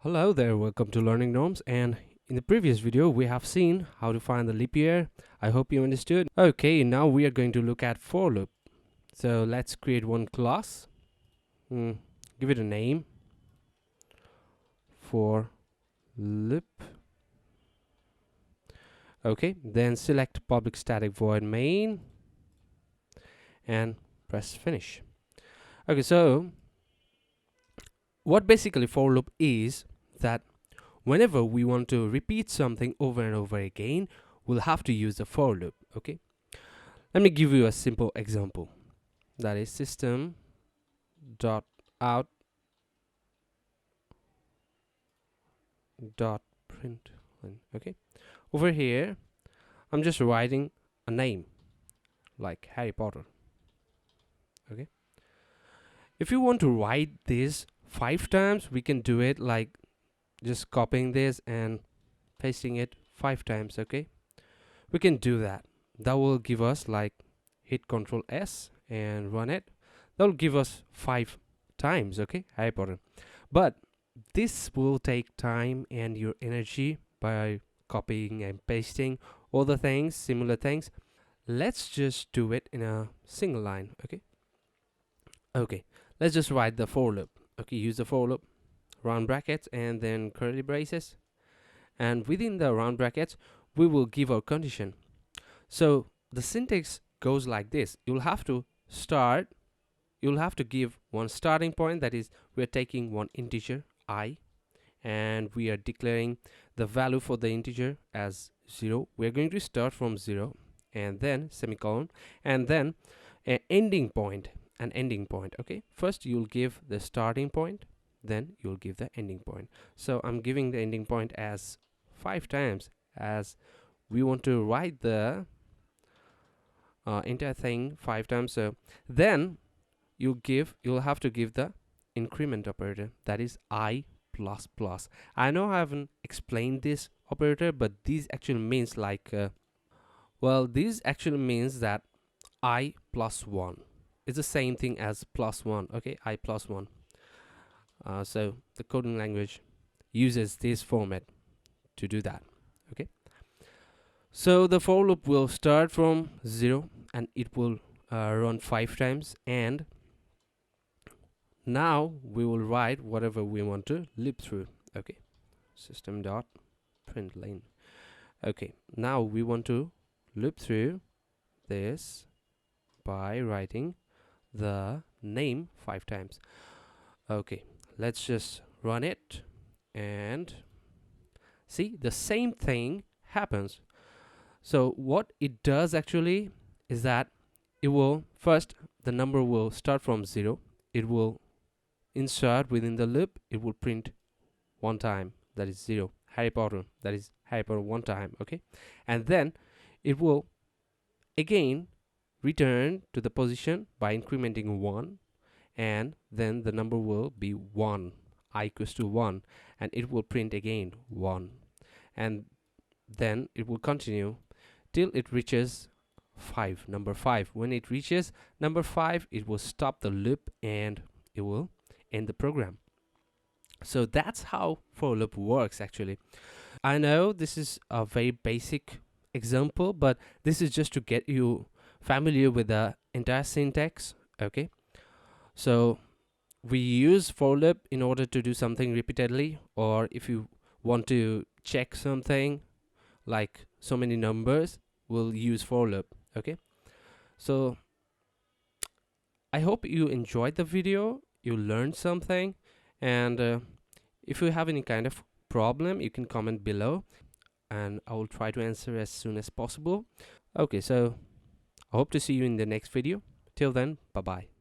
Hello there, welcome to Learning Norms, and in the previous video we have seen how to find the leap year. I hope you understood. Okay, now we are going to look at for loop. So let's create one class, give it a name, for loop. Okay, then select public static void main and press finish. Okay, so what basically for loop is that whenever we want to repeat something over and over again, we'll have to use the for loop. Okay, let me give you a simple example. That is system dot out dot print. Okay, over here I'm just writing a name like Harry Potter. Okay, if you want to write this 5 times, we can do it like just copying this and pasting it 5 times. Okay, we can do that. That will give us, like, hit Ctrl S and run it. That will give us 5 times. Okay, Harry Potter. But this will take time and your energy by copying and pasting all the things, similar things. Let's just do it in a single line. Okay, let's just write the for loop. Okay, use the for loop, round brackets and then curly braces, and within the round brackets we will give our condition. So the syntax goes like this. You'll have to give one starting point, that is, we are taking one integer I and we are declaring the value for the integer as 0. We're going to start from 0 and then semicolon and then an ending point. Okay, first you'll give the starting point, then you'll give the ending point. So I'm giving the ending point as 5 times, as we want to write the entire thing 5 times. So then you'll have to give the increment operator, that is I plus plus. I know I haven't explained this operator, but this actually means like this actually means that I plus 1 is the same thing as plus 1. Okay, I plus 1. So the coding language uses this format to do that. Okay, so the for loop will start from 0 and it will run 5 times, and now we will write whatever we want to loop through. Okay, system dot print line. Okay, now we want to loop through this by writing the name 5 times. Okay, let's just run it and see the same thing happens. So what it does actually is that it will first, the number will start from 0, it will insert within the loop, it will print 1 time, that is 0, Harry Potter, that is Harry Potter 1 time. Okay, and then it will again return to the position by incrementing 1, and then the number will be 1, I equals to 1, and it will print again 1, and then it will continue till it reaches 5, number 5. When it reaches number 5, it will stop the loop and it will end the program. So that's how for loop works actually. I know this is a very basic example, but this is just to get you familiar with the entire syntax. Okay, so we use for loop in order to do something repeatedly, or if you want to check something like so many numbers, we'll use for loop. Okay, so I hope you enjoyed the video, you learned something, and if you have any kind of problem, you can comment below and I will try to answer as soon as possible. Okay, so I hope to see you in the next video. Till then, bye bye.